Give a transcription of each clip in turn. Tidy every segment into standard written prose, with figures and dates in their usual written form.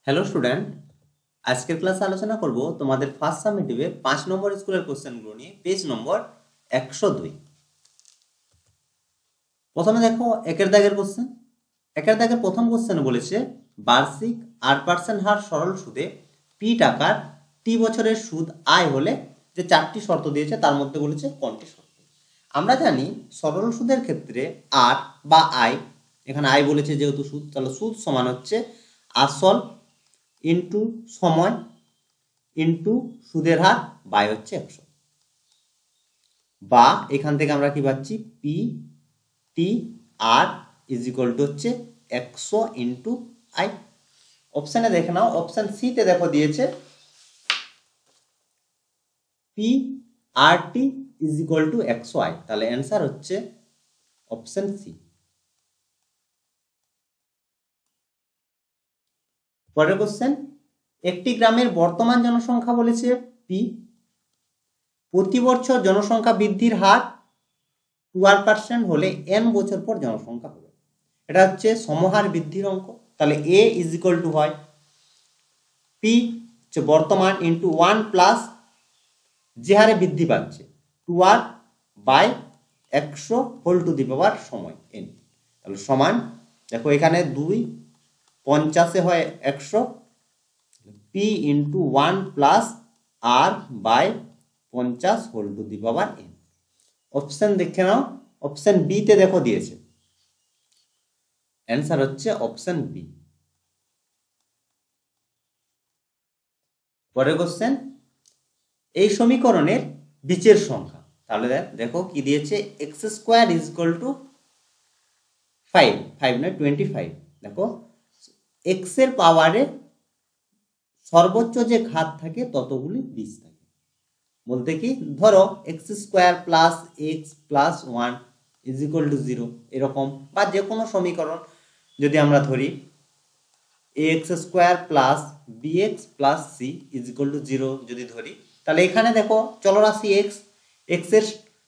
Hello student, আজকের ক্লাসে আলোচনা করব তোমাদের ফার্স্ট সামেটিভে 5 নম্বর স্কুলের কোশ্চেনগুলো নিয়ে। পেজ নম্বর 102। প্রথমে দেখো একের দাগের কোশ্চেন। একের দাগের প্রথম কোশ্চেনে বলেছে বার্ষিক 8% হার সরল সুদে পি টাকার টি বছরের সুদ আয় হলে যে 4টি শর্ত দিয়েছে তার মধ্যে বলেছে কোনটি শর্ত। আমরা জানি সরল সুদের ক্ষেত্রে আর বা আয়, এখানে আয় বলেছে যেহেতু সুদ, তাহলে সুদ সমান হচ্ছে আসল ইন্টু সময় ইন্টু সুদের হার বাই হচ্ছে 100, বা এখান থেকে আমরা কি পাচ্ছি P T R is equal to হচ্ছে 100 ইন্টু আই। অপশানে দেখে নাও, অপশান সি তে দেখো দিয়েছে P R T is equal to 100 I, তাহলে অ্যান্সার হচ্ছে অপশান সি। পরের কোশ্চেন, একটি গ্রামের বর্তমান জনসংখ্যা বলেছে পি, প্রতি বছর জনসংখ্যা বৃদ্ধির হার 12% হলে n বছর পর জনসংখ্যা হবে। এটা হচ্ছে সমহার বৃদ্ধির অঙ্ক, তাহলে a ইজ ইকুয়াল টু হয় পি হচ্ছে বর্তমান ইন্টু 1 প্লাস যে হারে বৃদ্ধি পাচ্ছে 2r by 100 whole to the power সময় n, তাহলে সমান দেখো এখানে 2 50 হয় 100, P into 1 plus R by 50 whole to the power n। Option দেখে নাও, অপশন বি তে দেখো দিয়েছে, অ্যান্সার হচ্ছে অপশন বি। পরের কোশ্চেন, এই সমীকরণের বীজের সংখ্যা, তাহলে দেখো কি দিয়েছে x square is equal two 5 নয় 25। দেখো এক্স এর পাওয়ারে সর্বোচ্চ যে ঘাত থাকে ততগুলি বীজ থাকে, বলতে কি ধরো x square plus x plus 1 is equal to 0 এরকম, বা যে কোনো সমীকরণ যদি আমরা ধরি x square plus b x plus c is equal to 0 যদি ধরি, তাহলে এখানে দেখো চলরাশি এক্স, এক্স এর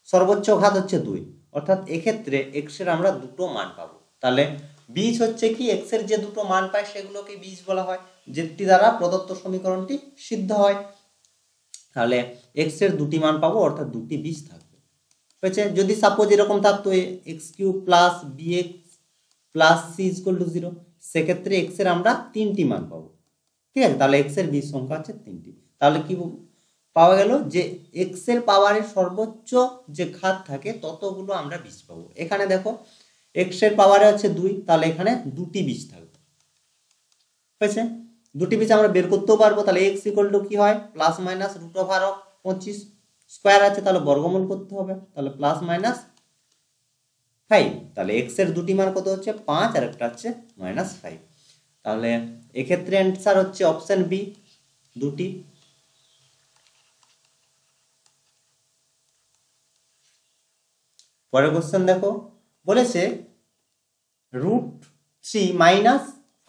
সর্বোচ্চ ঘাত হচ্ছে 2, অর্থাৎ এক্ষেত্রে এক্স এর আমরা দুটো মান পাবো। তাহলে বীজ হচ্ছে কি এক্স এর যে দুটো মান পায় সেগুলোকে বীজ বলা হয়, যেটি দ্বারা প্রদত্ত সমীকরণটি সিদ্ধ হয়। তাহলে এক্স এর দুটি মান পাবো, অর্থাৎ দুটি বীজ থাকবে। হয়েছে, যদি সাপোজ এরকম থাকতো x cube plus b x plus c is equal to 0, সেক্ষেত্রে এক্স এর আমরা 3টি মান পাবো। ঠিক আছে, তাহলে এক্স এর বীজ সংখ্যা হচ্ছে 3টি। তাহলে কি পাওয়া গেল যে এক্স এর পাওয়ারের সর্বোচ্চ যে ঘাত থাকে ততগুলো আমরা বীজ পাবো। এখানে দেখো এক্স এর পাওয়ারে হচ্ছে 2, তাহলে এখানে দুটি বীজ থাকবে। হয়েছে, দুটি বীজ আমরা বের করতেও পারবো। তাহলে এক্স ইকুয়াল টু কি হয় plus minus root over 25, square আছে তাহলে বর্গমূল করতে হবে, তাহলে প্লাস মাইনাস 5। তাহলে এক্স এর দুটি মান কত হচ্ছে 5 আর একটা হচ্ছে -5। তাহলে এক্ষেত্রে অ্যান্সার হচ্ছে অপশন বি, দুটি। পরের কোশ্চেন দেখো, বলেছে √3 -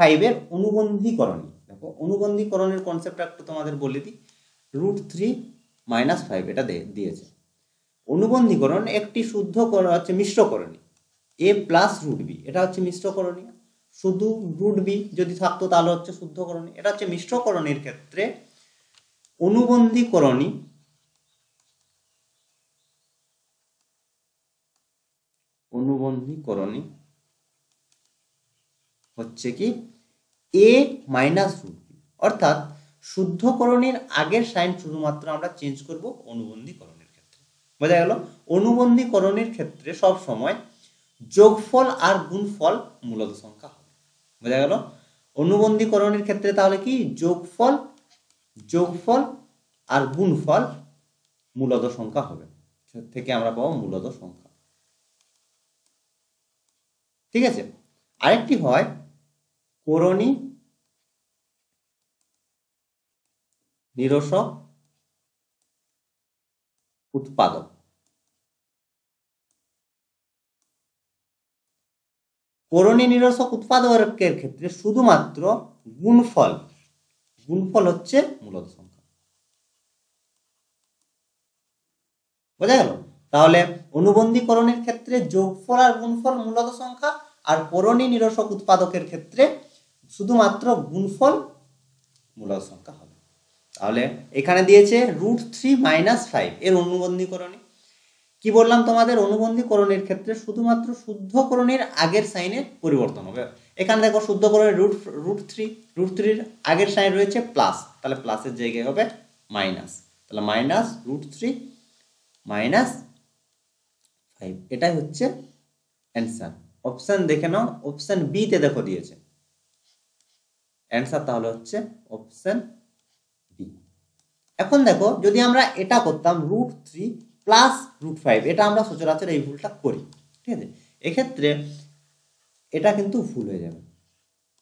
5 এর অনুবন্ধীকরণী। দেখো অনুবন্ধীকরণের কনসেপ্টটা একটু তোমাদের বলে দিই। √3 - 5 এটা দিয়েছে। অনুবন্ধীকরণ একটি শুদ্ধ হচ্ছে মিশ্রকরণী a প্লাস √b, এটা হচ্ছে মিশ্রকরণী। শুধু √b যদি থাকতো তাহলে হচ্ছে শুদ্ধকরণী। এটা হচ্ছে মিশ্রকরণীর ক্ষেত্রে অনুবন্ধীকরণী হচ্ছে কি a মাইনাস √b, অর্থাৎ শুদ্ধকরণীর আগের সাইন শুধুমাত্র আমরা চেঞ্জ করব অনুবন্ধীকরণের ক্ষেত্রে। বোঝা গেল, অনুবন্ধীকরণের ক্ষেত্রে সব সময় যোগফল আর গুণফল মূলদ সংখ্যা হবে। বোঝা গেল, অনুবন্ধীকরণের ক্ষেত্রে তাহলে কি যোগফল আর গুণফল মূলদ সংখ্যা হবে, থেকে আমরা পাবো মূলদ সংখ্যা। ঠিক আছে, আরেকটি হয় করণী নিরসক উৎপাদক। করণী নিরসক উৎপাদকের ক্ষেত্রে শুধুমাত্র গুণফল হচ্ছে মূলদ সংখ্যা। বোঝা গেল, তাহলে অনুবন্ধীকরণের ক্ষেত্রে যোগফল আর গুণফল মূলদ সংখ্যা, আর করণী নিরসক উৎপাদকের ক্ষেত্রে শুধুমাত্র গুণফল মূলদ সংখ্যা হবে। তাহলে এখানে দিয়েছে √3 - 5 এর অনুবন্ধীকরণে কি বললাম তোমাদের, অনুবন্ধীকরণের ক্ষেত্রে শুধুমাত্র শুদ্ধকরণের আগের সাইনের পরিবর্তন হবে। এখানে দেখো শুদ্ধকরণের √3 আগের সাইন রয়েছে প্লাস, তাহলে প্লাসের জায়গায় হবে মাইনাস, তাহলে -√3 - 5 এটাই হচ্ছে অ্যান্সার। অপশন দেখে নাও, অপশন বি তে দেখো দিয়েছে অ্যান্সার, তাহলে হচ্ছে অপশন বি। এখন দেখো যদি আমরা এটা করতাম √3 + √5, এটা আমরা সচরাচর এই ভুলটা করি, ঠিক আছে, এক্ষেত্রে এটা কিন্তু ভুল হয়ে যাবে,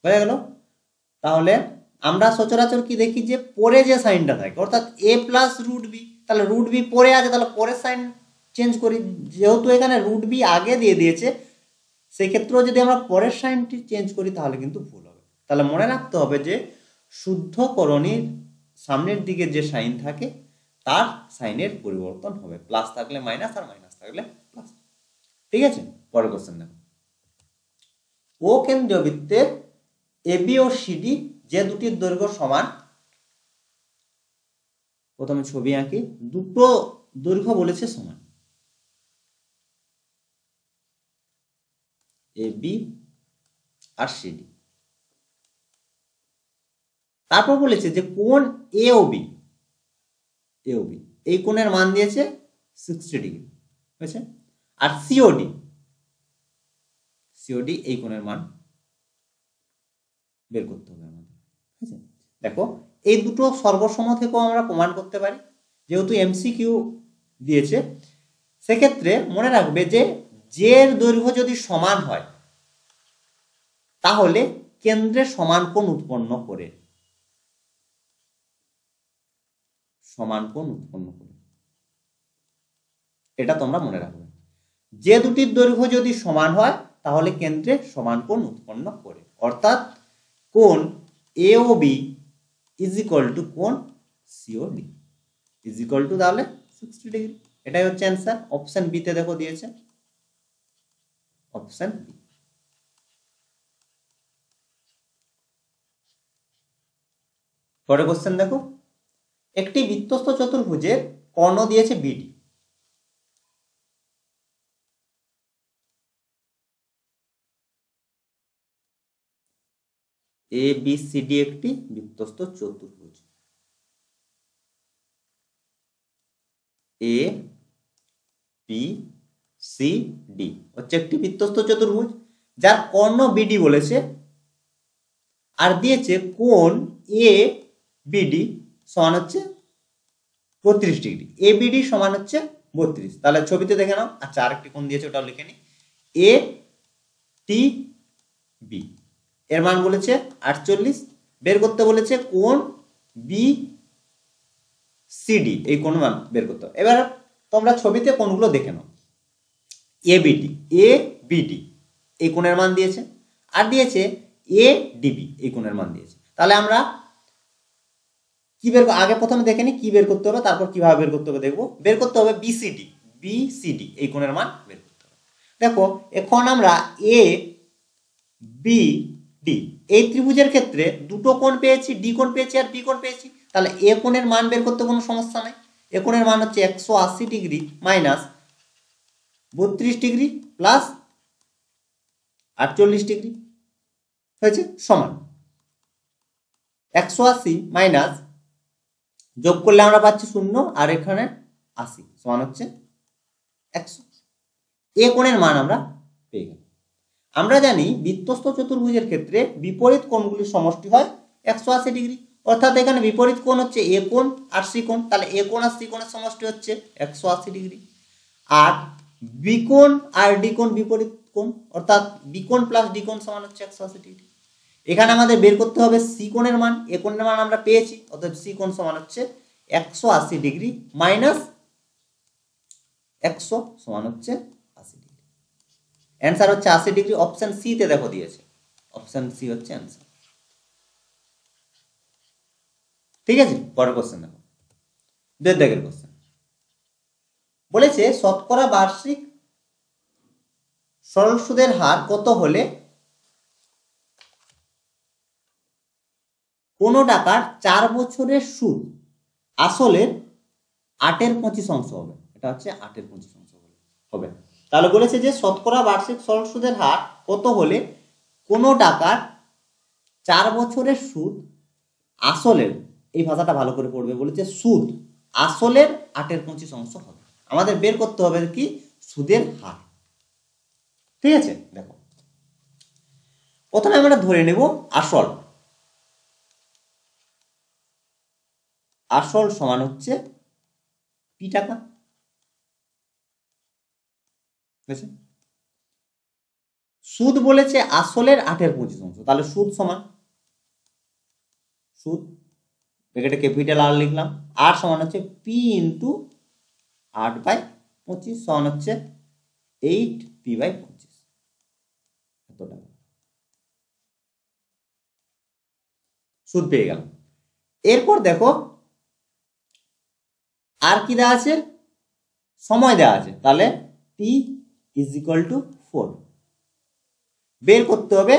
হয়ে গেল। তাহলে আমরা সচরাচর কি দেখি যে পরে যে সাইনটা থাকে, অর্থাৎ a + √b, তাহলে √b পরে আছে, তাহলে পরের সাইন চেঞ্জ করি। যেহেতু এখানে √b আগে দিয়ে দিয়েছে, সেই ক্ষেত্রেও যদি আমরা পরের সাইনটি চেঞ্জ করি তাহলে কিন্তু ভুল হবে। তাহলে মনে রাখতে হবে যে শুদ্ধকরণীর সামনের দিকে যে সাইন থাকে তার সাইনের পরিবর্তন হবে, প্লাস থাকলে মাইনাস আর মাইনাস থাকলে প্লাস। ঠিক আছে, পরের কোশ্চেন দেখো। ও কেন্দ্রীয় বৃত্তের এবি ও সিডি যে দুটির দৈর্ঘ্য সমান, প্রথমে ছবি আঁকি, দুটো দৈর্ঘ্য বলেছে সমান, এবি আর সিডি। তারপর বলেছে যে কোণ এ ও বি, এই কোণের মান দিয়েছে 60 ডিগ্রি, বুঝেছে, আর সিওডি এই কোণের মান বের করতে হবে আমাদের, ঠিক আছে। দেখো এই দুটো সর্বসম থেকেও আমরা প্রমাণ করতে পারি, যেহেতু এমসিকিউ দিয়েছে, সেক্ষেত্রে মনে রাখবে যে এর দৈর্ঘ্য যদি সমান হয় তাহলে কেন্দ্রে সমান কোণ উৎপন্ন করে, এটা তোমরা মনে রাখবে। যে দুটির দৈর্ঘ্য যদি সমান হয় তাহলে কেন্দ্রে সমান কোণ উৎপন্ন করে, অর্থাৎ কোণ এ ও বি = কোণ সিওডি = তাহলে 60 ডিগ্রি। এটাই হচ্ছে অ্যান্সার। অপশন বি তে দেখো দিয়েছে, অপশন বি। পরের কোশ্চেন দেখো, একটি বৃত্তস্থ চতুর্ভুজের কর্ণ দিয়েছে BD, A B C D একটি বৃত্তস্থ চতুর্ভুজ, এ বি সি ডি হচ্ছে একটি বৃত্তস্থ চতুর্ভুজ যার কর্ণ বিডি বলেছে, আর দিয়েছে কোণ এ বিডি সমান হচ্ছে 32 ডিগ্রি, এ বিডি সমান হচ্ছে 32। তাহলে ছবিতে দেখে নাও। আচ্ছা, আরেকটি কোণ দিয়েছে, ওটাও লিখে নি, এ টি বি এর মান বলেছে 48, বের করতে বলেছে কোণ বি সিডি, এই কোণ মান বের করতে হবে। এবার তোমরা ছবিতে কোণগুলো দেখে নাও, এ বিডি এই কোণের মান দিয়েছে, আর দিয়েছে এ ডিবি এই কোণের মান দিয়েছে। তাহলে আমরা কি বের, আগে প্রথমে দেখে নি কি বের করতে হবে, তারপর কিভাবে বের করতে হবে দেখবো। বের করতে হবে বিসিডি এই কোণের মান বের করতে হবে। দেখো এখন আমরা এ বি ডি এই ত্রিভুজের ক্ষেত্রে দুটো কোণ পেয়েছি, ডি কোণ পেয়েছি আর বি কোণ পেয়েছি, তাহলে এ কোণের মান বের করতে কোনো সমস্যা নাই। এ কোণের মান হচ্ছে 180 degree minus 32 degree plus 48 degree হয়েছে সমান 180 মাইনাস, যোগ করলে আমরা পাচ্ছি 0, আর এখানে 80 সমান হচ্ছে 100। এ কোণের মান আমরা পেয়ে গেলাম। আমরা জানি বৃত্তস্থ চতুর্ভুজের ক্ষেত্রে বিপরীত কোণগুলির সমষ্টি হয় 180 ডিগ্রি, অর্থাৎ এখানে বিপরীত কোণ হচ্ছে এ কোণ আর সি কোণ, তাহলে এ কোণ আর সি কোণের সমষ্টি হচ্ছে 180 ডিগ্রি। আর বি কোণ আর ডি কোণ বিপরীত কোণ, অর্থাৎ বি কোণ প্লাস ডি কোণ সমান হচ্ছে 180 ডিগ্রি। এখানে আমাদের বের করতে হবে সি কোণের মান, এ কোণের মান আমরা পেয়েছি, অর্থাৎ সি কোণ সমান হচ্ছে 180 ডিগ্রি মাইনাস 100 সমান হচ্ছে 80 ডিগ্রি। অ্যান্সার হচ্ছে 80 ডিগ্রি। অপশন সি তে দেখো দিয়েছে, অপশন সি হচ্ছে অ্যান্সার। ঠিক আছে, পরের কোশ্চেন দেখো, 2 দাগের কোশ্চেন বলেছে শতকরা বার্ষিক সরল সুদের হার কত হলে কোনো টাকার 4 বছরের সুদ আসলের 8/25 অংশ হবে। এটা হচ্ছে 8/25 অংশ হবে। তাহলে বলেছে যে শতকরা বার্ষিক সরল সুদের হার কত হলে কোনো টাকার 4 বছরের সুদ আসলের, এই ভাষাটা ভালো করে পড়বে, বলেছে সুদ আসলের 8/25 অংশ হবে। আমাদের বের করতে হবে কি সুদের হার। ঠিক আছে, দেখো প্রথমে আমরা ধরে নেব আসল। আসল সমান হচ্ছে পি টাকা। সুদ বলেছে আসলের 8/25 অংশ, তাহলে সুদ সমান সুদ ব্র্যাকেটে ক্যাপিটাল আর লিখলাম, আর সমান হচ্ছে পি ইন্টু 8/25 সমান হচ্ছে 8p/25। এত টাকা সুদ পেয়ে গেল। এরপর দেখো আর কি দেওয়া আছে, সময় দেওয়া আছে, তাহলে t = 4 বের করতে হবে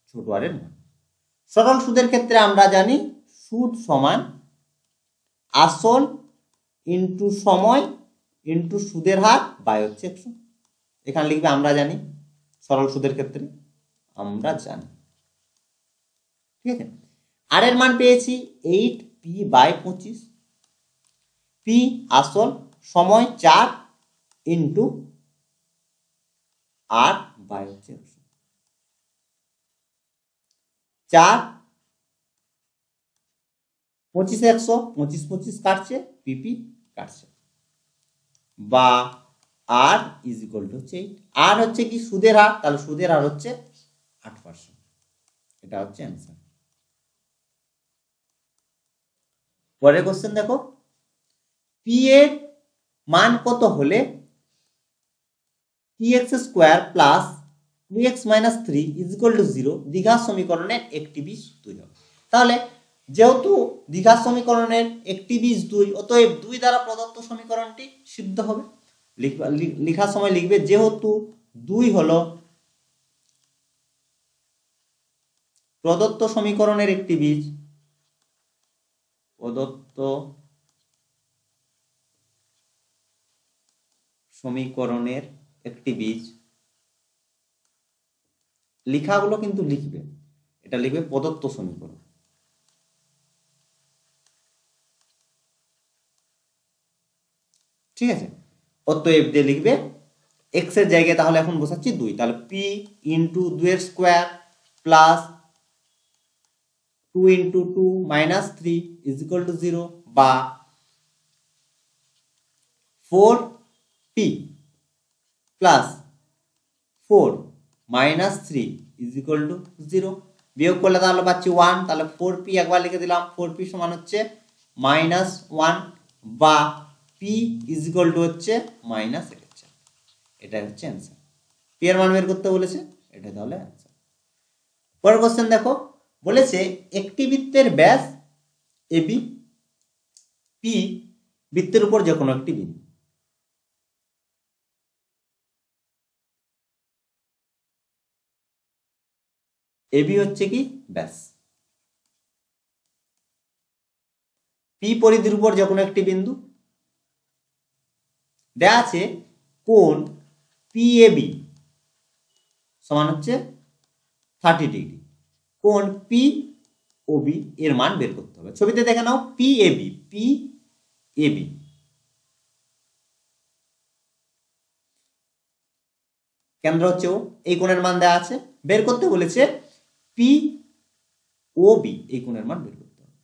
ছোট আর এর মান। সরল সুদের ক্ষেত্রে আমরা জানি সুদ সমান আসল ইন্টু সময় ইন্টু সুদের হার বাই হচ্ছে 100। এখানে লিখবে আমরা জানি, সরল সুদের ক্ষেত্রে আমরা জানি। ঠিক আছে, আর এর মান পেয়েছি 8p/25। পি আসল, সময় 4 ইন্টু আর বাই হচ্ছে 4 25 100, 25 25 কাটছে, পিপি কাটছে, বা আর = হচ্ছে 8। আর হচ্ছে কি সুদের হার, তাহলে সুদের হার হচ্ছে 8%। এটা হচ্ছে অ্যান্সার। পরের কোশ্চেন দেখো, পি এর মান কত হলে px² + 2x - 3 = 0 দ্বিঘাত সমীকরণের একটি বীজ 2 হবে। তাহলে যেহেতু দ্বিঘাত সমীকরণের একটি বীজ 2, অতএব 2 দ্বারা প্রদত্ত সমীকরণটি সিদ্ধ হবে। লেখার সময় লিখবে যেহেতু 2 হলো প্রদত্ত সমীকরণের একটি বীজ, প্রদত্ত সমীকরণের একটি বীজ, লেখাগুলো কিন্তু লিখবে, এটা লিখবে প্রদত্ত সমীকরণ। ঠিক আছে, অতএব দিয়ে লিখবে x এর জায়গায় তাহলে এখন বসাচ্ছি 2, তাহলে p into 2 plus 2 into 2 minus 3 = 0, বা 4p প্লাস 4 মাইনাস 3 = 0। বিয়োগ করলে তাহলে পাচ্ছি 1, তাহলে 4p একবার লিখে দিলাম, 4p সমান হচ্ছে -1, বা p = হচ্ছে -1। এটা হচ্ছে অ্যান্সার। p এর মান বের করতে বলেছে, এটা তাহলে অ্যান্সার। পরের কোশ্চেন দেখো, বলেছে একটি বৃত্তের ব্যাস AB, p বৃত্তের উপর যে কোনো একটি বিন্দু। AB হচ্ছে কি ব্যাস, p পরিধির উপর যে কোনো একটি বিন্দু। দেয়া আছে কোণ PAB সমান হচ্ছে 30 ডিগ্রি। কোণ POB এর মান বের করতে হবে। ছবিতে দেখে নাও PAB, PAB কেন্দ্র হচ্ছে ও, এই কোণের মান দেওয়া আছে, বের করতে বলেছে POB, এই কোণের মান বের করতে হবে।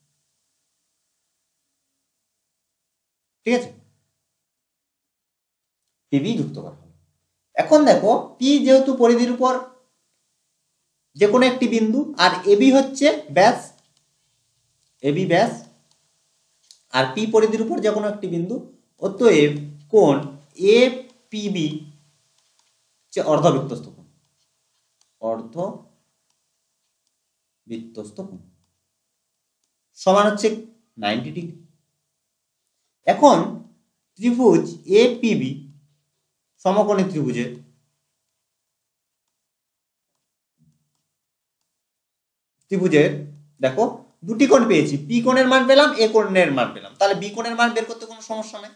ঠিক আছে, PB যুক্ত করা হবে। এখন দেখো P যেহেতু পরিধির উপর যে কোনো একটি বিন্দু, আর AB হচ্ছে ব্যাস, AB ব্যাস, আর P পরিধির উপর যে কোনো একটি বিন্দু, অতএব কোণ APB হচ্ছে অর্ধবৃত্তস্থ কোণ, অর্ধবৃত্তস্থ কোণ সমান হচ্ছে 90 ডিগ্রি। এখন ত্রিভুজ APB সমকোণী ত্রিভুজের দেখো দুটি কোণ পেয়েছি, পি কোণের মান পেলাম, এ কোণের মান পেলাম, তাহলে বি কোণের মান বের করতে কোনো সমস্যা নেই।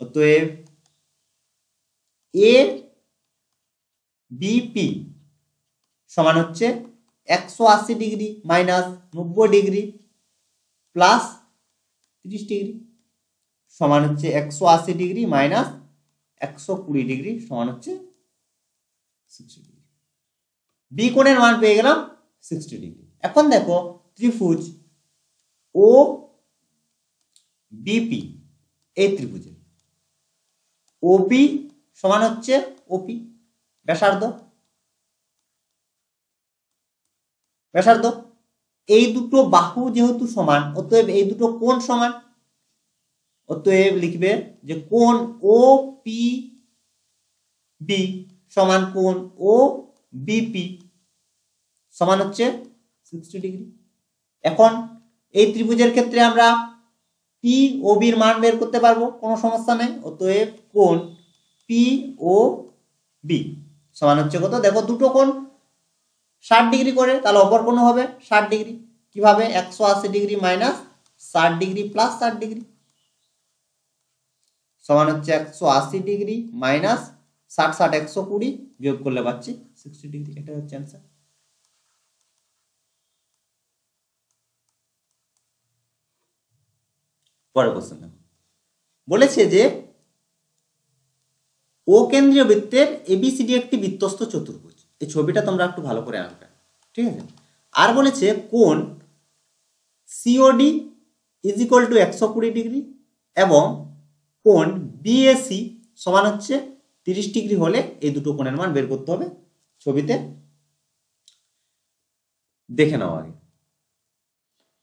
অতএব এ বিপি সমান হচ্ছে 180 degree minus 90 degree plus 30 degree সমান হচ্ছে 180 ডিগ্রি মাইনাস 120 ডিগ্রি সমান হচ্ছে 60 ডিগ্রি। বি কোণের মান পেয়ে গেলাম 60 ডিগ্রি। এখন দেখো ত্রিভুজ ও বিপি, এই ত্রিভুজের ওবি সমান হচ্ছে ওপি ব্যাসার্ধ, এই দুটো বাহু যেহেতু সমান, অতএব এই দুটো কোণ সমান, অতএব লিখবে যে কোণ ও পি বি সমান কোণ ও বিপি সমান হচ্ছে 60 ডিগ্রি। এখন এই ত্রিভুজের ক্ষেত্রে আমরা পি ও বির মান বের করতে পারবো, কোনো সমস্যা নেই। অতএব কোণ পি ও বি সমান হচ্ছে কত, দেখো দুটো কোণ 60 ডিগ্রি করে, তাহলে অপর কোণ হবে 60 ডিগ্রি। কিভাবে, 180 degree minus 60 degree plus 60 degree সমান হচ্ছে 180 ডিগ্রি মাইনাস 60 60 120 বিয়োগ করলে পাচ্ছি 60 ডিগ্রি। এটা হচ্ছে অ্যান্সার। পরের কোশ্চেন বলেছে যে ও কেন্দ্রীয় বৃত্তের এবিসিডি একটি বৃত্তস্থ চতুর্ভুজ। এই ছবিটা তোমরা একটু ভালো করে আঁকবে, ঠিক আছে। আর বলেছে কোণ COD is equal two 120 degree এবং কোণ বিএসি সমান হচ্ছে 30 ডিগ্রি হলে এই দুটো কোণের মান বের করতে হবে। ছবিতে দেখে নাও আগে।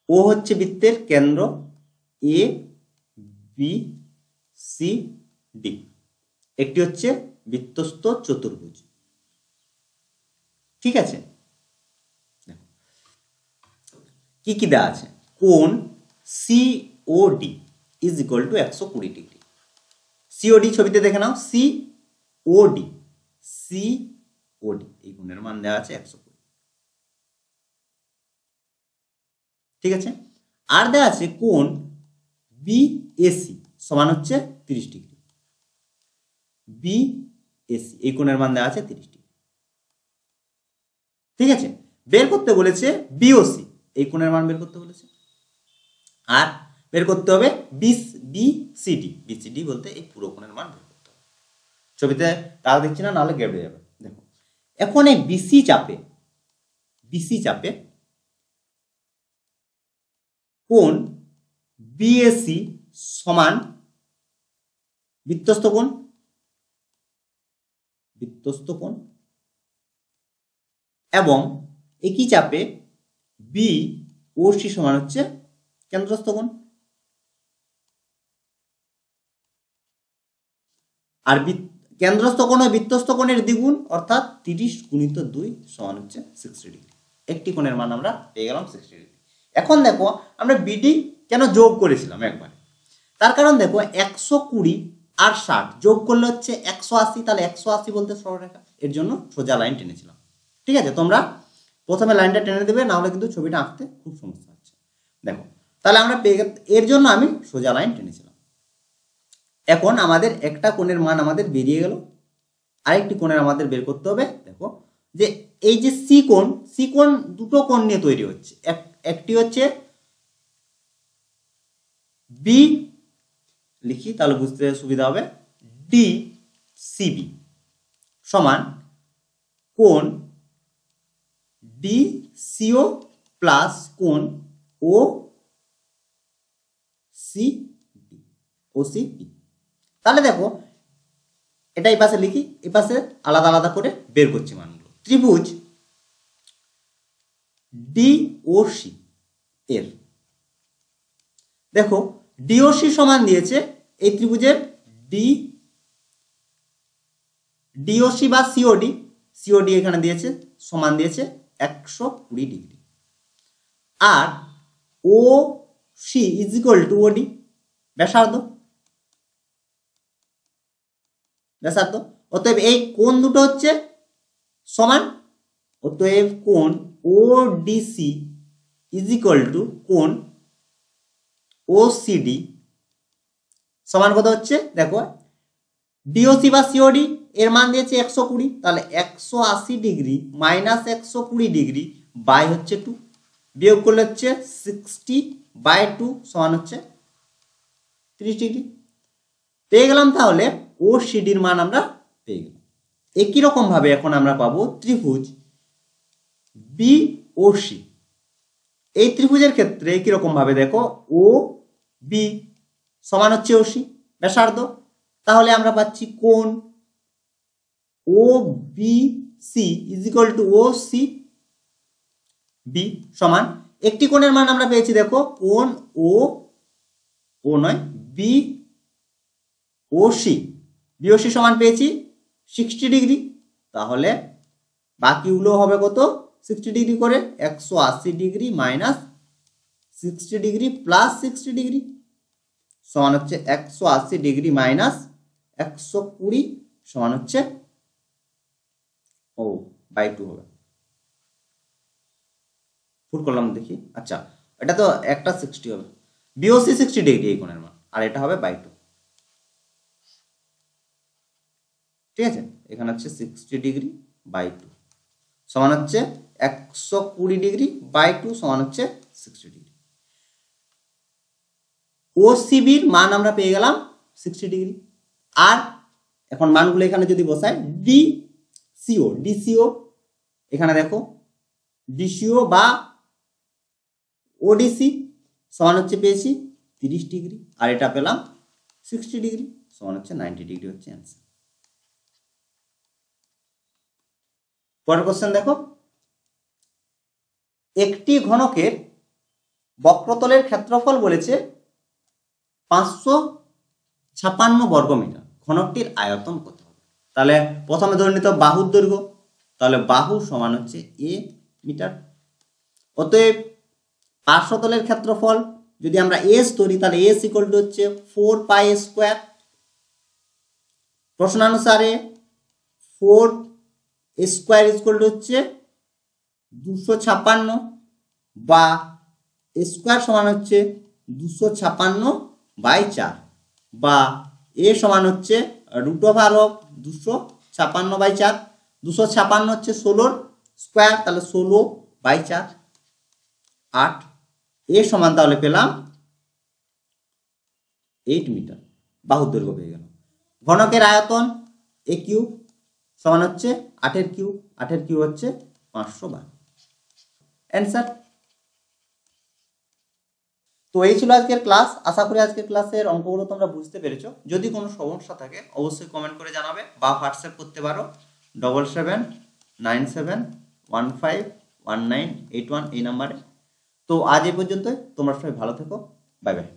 ও হচ্ছে বৃত্তের কেন্দ্র, এ বি সি ডি একটি হচ্ছে বৃত্তস্থ চতুর্ভুজ, ঠিক আছে। কি কি দেওয়া আছে, কোণ COD is equal two 120 degree. COD ছবিতে দেখে নাও, সিওডি এই কোণের মান দেওয়া আছে 120, ঠিক আছে। আর দেওয়া আছে কোণ বিএসি সমান হচ্ছে 30 ডিগ্রি। বিএসি এই কোণের মান দেওয়া আছে 30 ডিগ্রি, ঠিক আছে। বের করতে বলেছে বিওসি, এই কোণের মান বের করতে বলেছে। আর বের করতে হবে বিসিডি বলতে এই পুরো কোণের মান বের করতে হবে। ছবিতে তারা দেখছি না, নাহলে গেড়ে যাবে। দেখো এখন এই বিসি চাপে কোণ বিএসি সমান বৃত্তস্থ কোণ এবং একই চাপে বি ও সি সমান হচ্ছে কেন্দ্রস্থ কোণ। আর কেন্দ্রস্থ কোণ ও বৃত্তস্থ কোণের দ্বিগুণ অর্থাৎ 30 গুণিত 2 সমান হচ্ছে 60 ডিগ্রি। একটি কোণের মান আমরা পেয়ে গেলাম 60 ডিগ্রি। এখন দেখো আমরা বিডি কেন যোগ করেছিলাম একবারে, তার কারণ দেখো 120 আর 60 যোগ করলে হচ্ছে 180, তাহলে 180 বলতে সরলরেখা, এর জন্য সোজা লাইন টেনেছিলাম, ঠিক আছে। তোমরা প্রথমে লাইনটা টেনে দেবে, না হলে কিন্তু ছবিটা আঁকতে খুব সমস্যা হচ্ছে। দেখো তাহলে আমরা এর জন্য আমি সোজা লাইন টেনেছিলাম। এখন আমাদের একটা কোণের মান আমাদের বেরিয়ে গেল, আরেকটি কোণের আমাদের বের করতে হবে। দেখো যে এই যে সি কোণ দুটো কোণ নিয়ে তৈরি হচ্ছে, একটি হচ্ছে বি লিখি তাহলে বুঝতে সুবিধা হবে, ডি সিবি সমান কোণ ডি সিও প্লাস কোণ ও সিবি। তাহলে দেখো এটা এই পাশে লিখি, এই পাশে আলাদা আলাদা করে বের করছি মানগুলো। ত্রিভুজ ডিওসি এর দেখো ডিওসি সমান দিয়েছে এই ত্রিভুজের ডিওসি বা সিওডি এখানে দিয়েছে, সমান দিয়েছে 120 ডিগ্রি। আর O C is equal to OD ব্যাসার্ধ। অতএব এই কোণ দুটো হচ্ছে সমান, অতএব কোণ ওডিসি ইজ ইকুয়াল টু কোণ ওসিডি সমান কত হচ্ছে দেখো, ডিওসি বা সিওডি এর মান দিয়েছে 120, তাহলে 180 ডিগ্রি মাইনাস 120 ডিগ্রি বাই হচ্ছে 2, বিয়োগ করলে হচ্ছে 60/2 সমান হচ্ছে 30 ডিগ্রি। পেয়ে গেলাম তাহলে ওসিডির মান আমরা পেয়ে গেলাম। একই রকম ভাবে এখন আমরা পাবো ত্রিভুজ বিওসি। এই ত্রিভুজের ক্ষেত্রে একই রকম ভাবে দেখো ও বি সমান হচ্ছে ওসি ব্যাসার্ধ, তাহলে আমরা পাচ্ছি কোণ O B C is equal to O C B সমান, একটি কোণের মান আমরা পেয়েছি দেখো কোণ ও নয় বি ও সি, বিওসি সমান পেয়েছি 60 ডিগ্রি, তাহলে বাকিগুলো হবে কত 60 ডিগ্রি করে, 180 degree minus 60 degree plus 60 degree সমান হচ্ছে 180 ডিগ্রি মাইনাস 120 সমান হচ্ছে ও বাই 2 হবে। ফুট করলাম দেখি, আচ্ছা এটা তো একটা 60 হবে, বিওসি 60 ডিগ্রি এই কোণের মান, আর এটা হবে বাই 2, ঠিক আছে। এখানে হচ্ছে 60 ডিগ্রি বাই 2 সমান হচ্ছে 120 ডিগ্রি বাই 2 সমান হচ্ছে 60 ডিগ্রি। ওসিবির মান আমরা পেয়ে গেলাম 60 ডিগ্রি। আর এখন মানগুলো এখানে যদি বসাই ডিসিও এখানে দেখো ডিসিও বা ওডিসি সমান হচ্ছে পেয়েছি 30 ডিগ্রি, আর এটা পেলাম 60 ডিগ্রি সমান হচ্ছে 90 ডিগ্রি হচ্ছে অ্যান্সার। পরের কোশ্চেন দেখো, একটি ঘনকের বক্রতলের ক্ষেত্রফল বলেছে 556 বর্গমিটার, ঘনকটির আয়তন কত হবে? তাহলে প্রথমে ধরে নিতে বাহুর দৈর্ঘ্য, তাহলে বাহু সমান হচ্ছে এ মিটার, অতএব পার্শ্বতলের ক্ষেত্রফল যদি আমরা এস ধরি তাহলে এস ইকুয়াল টু হচ্ছে 4 পাই স্কোয়ার, প্রশ্নানুসারে 4 স্কোয়ার ইকুয়াল টু হচ্ছে 256 বা স্কোয়ার সমান হচ্ছে 256/4 বা এ সমান হচ্ছে √256/4, 256 হচ্ছে 16 স্কোয়ার, তাহলে 16/4 8, এ সমান তাহলে পেলাম 8 মিটার, বাহুর দৈর্ঘ্য পেয়ে গেল। ঘনকের আয়তন এ কিউব সমান হচ্ছে 8 কিউব, 8 কিউব হচ্ছে 512 অ্যান্সার। তো এই ছিল আজকের ক্লাস, আশা করি আজকের ক্লাসের অঙ্কগুলো তোমরা বুঝতে পেরেছো। যদি কোনো সমস্যা থাকে অবশ্যই কমেন্ট করে জানাবে বা হোয়াটসঅ্যাপ করতে পারো 7797151981 এই নাম্বারে। তো আজ এই পর্যন্তই, তোমরা সবাই ভালো থেকো, বাই বাই।